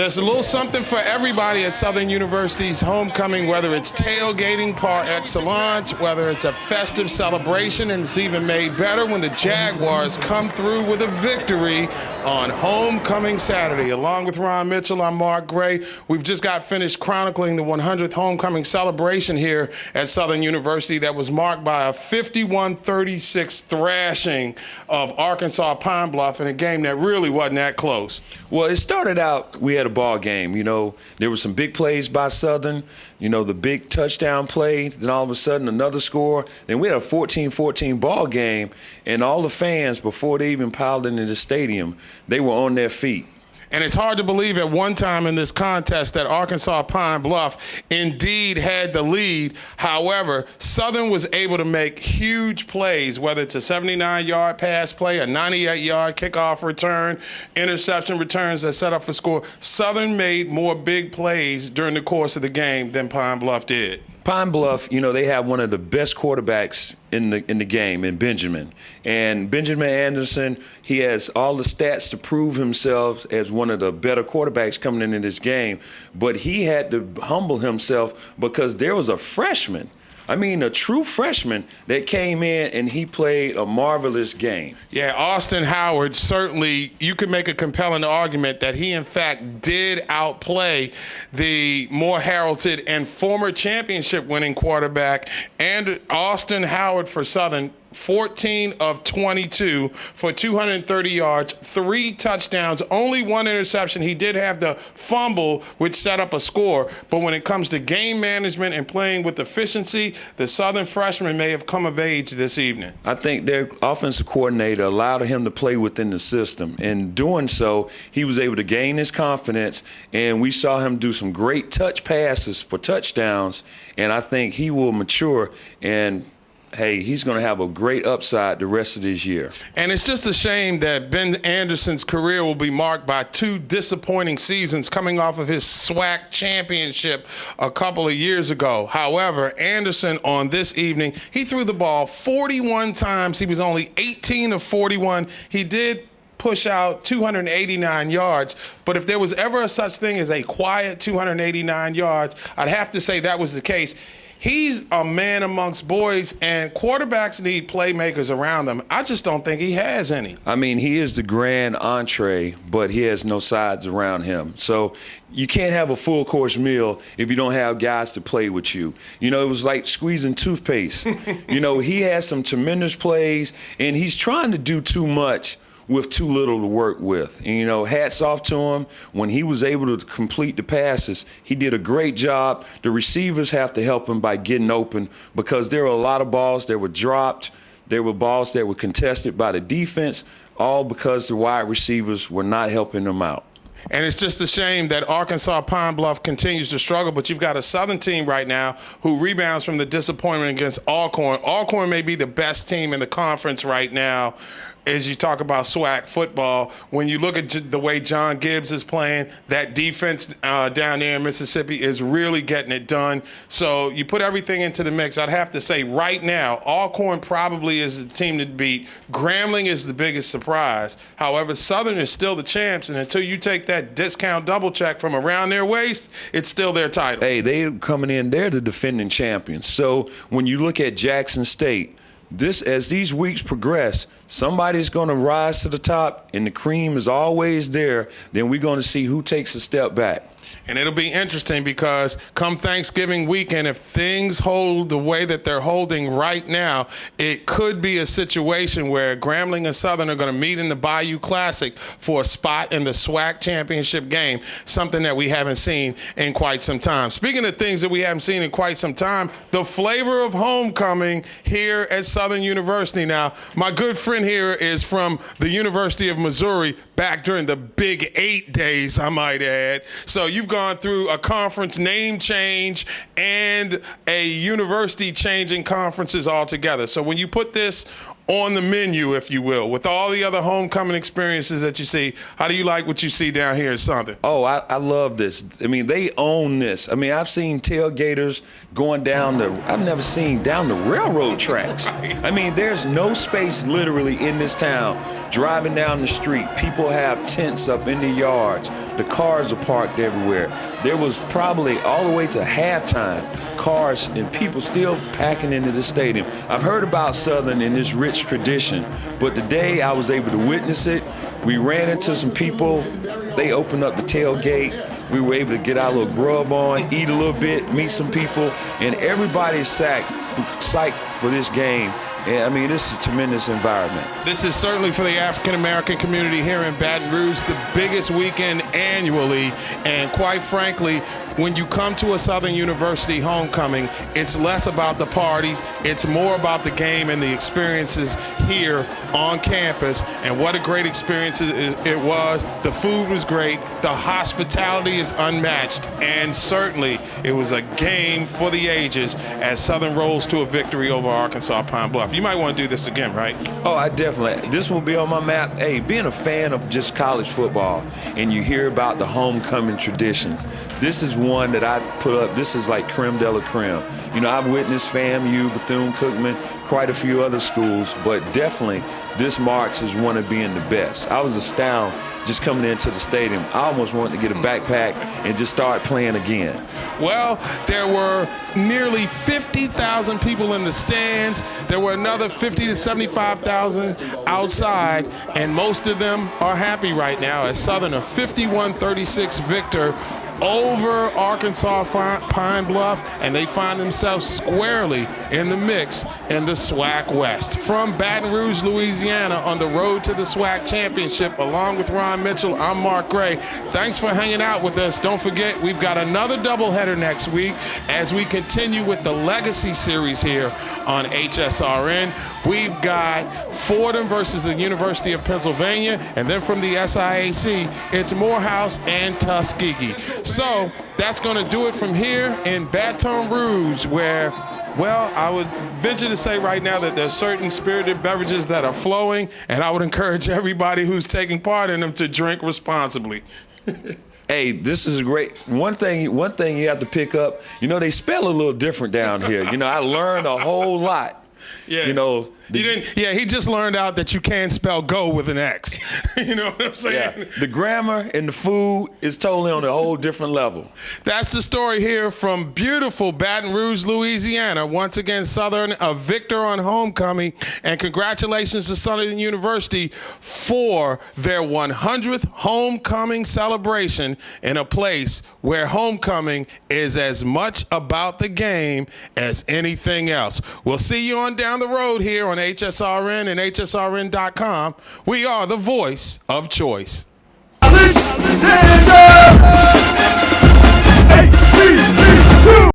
There's a little something for everybody at Southern University's homecoming, whether it's tailgating par excellence, whether it's a festive celebration, and it's even made better when the Jaguars come through with a victory on homecoming Saturday. Along with Ron Mitchell, I'm Mark Gray. We've just got finished chronicling the 100th homecoming celebration here at Southern University that was marked by a 51-36 thrashing of Arkansas Pine Bluff in a game that really wasn't that close. Well, it started out, we had a ball game. You know, there were some big plays by Southern, you know, the big touchdown play, then all of a sudden another score. Then we had a 14-14 ball game, and all the fans, before they even piled into the stadium, they were on their feet. And it's hard to believe at one time in this contest that Arkansas Pine Bluff indeed had the lead. However, Southern was able to make huge plays, whether it's a 79-yard pass play, a 98-yard kickoff return, interception returns that set up for score. Southern made more big plays during the course of the game than Pine Bluff did. Pine Bluff, you know, they have one of the best quarterbacks in the game, in Benjamin. And Benjamin Anderson, he has all the stats to prove himself as one of the better quarterbacks coming into this game. But he had to humble himself because there was a freshman, I mean, a true freshman that came in and he played a marvelous game. Yeah, Austin Howard, certainly you could make a compelling argument that he, in fact, did outplay the more heralded and former championship winning quarterback. And Austin Howard for Southern, 14 of 22 for 230 yards, 3 touchdowns, only 1 interception. He did have the fumble, which set up a score. But when it comes to game management and playing with efficiency, the Southern freshman may have come of age this evening. I think their offensive coordinator allowed him to play within the system. In doing so, he was able to gain his confidence, and we saw him do some great touch passes for touchdowns. And I think he will mature, and hey, he's going to have a great upside the rest of this year. And it's just a shame that Ben Anderson's career will be marked by 2 disappointing seasons coming off of his SWAC championship a couple of years ago. However, Anderson on this evening, he threw the ball 41 times. He was only 18 of 41. He did push out 289 yards, but if there was ever a such thing as a quiet 289 yards, I'd have to say that was the case. He's a man amongst boys, and quarterbacks need playmakers around them. I just don't think he has any. I mean, he is the grand entree, but he has no sides around him. So you can't have a full course meal if you don't have guys to play with you. You know, it was like squeezing toothpaste. You know, he has some tremendous plays, and he's trying to do too much with too little to work with. And, you know, hats off to him. When he was able to complete the passes, he did a great job. The receivers have to help him by getting open because there were a lot of balls that were dropped. There were balls that were contested by the defense, all because the wide receivers were not helping them out. And it's just a shame that Arkansas Pine Bluff continues to struggle, but you've got a Southern team right now who rebounds from the disappointment against Alcorn. Alcorn may be the best team in the conference right now as you talk about SWAC football. When you look at the way John Gibbs is playing, that defense down there in Mississippi is really getting it done. So you put everything into the mix. I'd have to say right now, Alcorn probably is the team to beat. Grambling is the biggest surprise. However, Southern is still the champs, and until you take that discount double check from around their waist, it's still their title. Hey, they're coming in, they're the defending champions. So when you look at Jackson State, as these weeks progress, somebody's going to rise to the top, and the cream is always there. Then we're going to see who takes a step back. And it'll be interesting because come Thanksgiving weekend, if things hold the way that they're holding right now, it could be a situation where Grambling and Southern are going to meet in the Bayou Classic for a spot in the SWAC championship game, something that we haven't seen in quite some time. Speaking of things that we haven't seen in quite some time, the flavor of homecoming here at Southern University. Now, my good friend here is from the University of Missouri back during the Big 8 days, I might add. So you've gone through a conference name change and a university changing conferences altogether. So when you put this on the menu, if you will, with all the other homecoming experiences that you see? How do you like what you see down here in Southern? Oh, I love this. I mean, they own this. I mean, I've seen tailgaters going I've never seen down the railroad tracks. I mean, there's no space literally in this town. Driving down the street, people have tents up in the yards. The cars are parked everywhere. There was probably all the way to halftime, cars and people still packing into the stadium. I've heard about Southern and this rich tradition, but today I was able to witness it. We ran into some people. They opened up the tailgate. We were able to get our little grub on, eat a little bit, meet some people, and everybody's psyched for this game. And I mean, this is a tremendous environment. This is certainly for the African-American community here in Baton Rouge, the biggest weekend annually. And quite frankly, when you come to a Southern University homecoming, it's less about the parties. It's more about the game and the experiences here on campus. And what a great experience it was. The food was great. The hospitality is unmatched. And certainly it was a game for the ages as Southern rolls to a victory over Arkansas Pine Bluff. You might want to do this again, right? Oh, I definitely. This will be on my map. Hey, being a fan of just college football and you hear about the homecoming traditions, this is one that I put up. This is like creme de la creme. You know, I've witnessed FAMU, Bethune-Cookman, quite a few other schools, but definitely this marks as one of being the best. I was astounded just coming into the stadium. I almost wanted to get a backpack and just start playing again. Well, there were nearly 50,000 people in the stands. There were another 50 to 75,000 outside, and most of them are happy right now as Southern a 51-36 victor over Arkansas Pine Bluff, and they find themselves squarely in the mix in the SWAC West. From Baton Rouge, Louisiana, on the road to the SWAC Championship, along with Ron Mitchell, I'm Mark Gray. Thanks for hanging out with us. Don't forget, we've got another doubleheader next week as we continue with the Legacy Series here on HSRN. We've got Fordham versus the University of Pennsylvania, and then from the SIAC, it's Morehouse and Tuskegee. So that's going to do it from here in Baton Rouge, where, well, I would venture to say right now that there's certain spirited beverages that are flowing, and I would encourage everybody who's taking part in them to drink responsibly. Hey, this is great. One thing you have to pick up, you know, they spell a little different down here. You know, I learned a whole lot. Yeah. You know, he just learned out that you can't spell go with an X. You know what I'm saying? Yeah. The grammar and the food is totally on a whole different level. That's the story here from beautiful Baton Rouge, Louisiana. Once again, Southern a victor on homecoming, and congratulations to Southern University for their 100th homecoming celebration in a place where homecoming is as much about the game as anything else. We'll see you on down the road here on HSRN and HSRN.com. We are the voice of choice.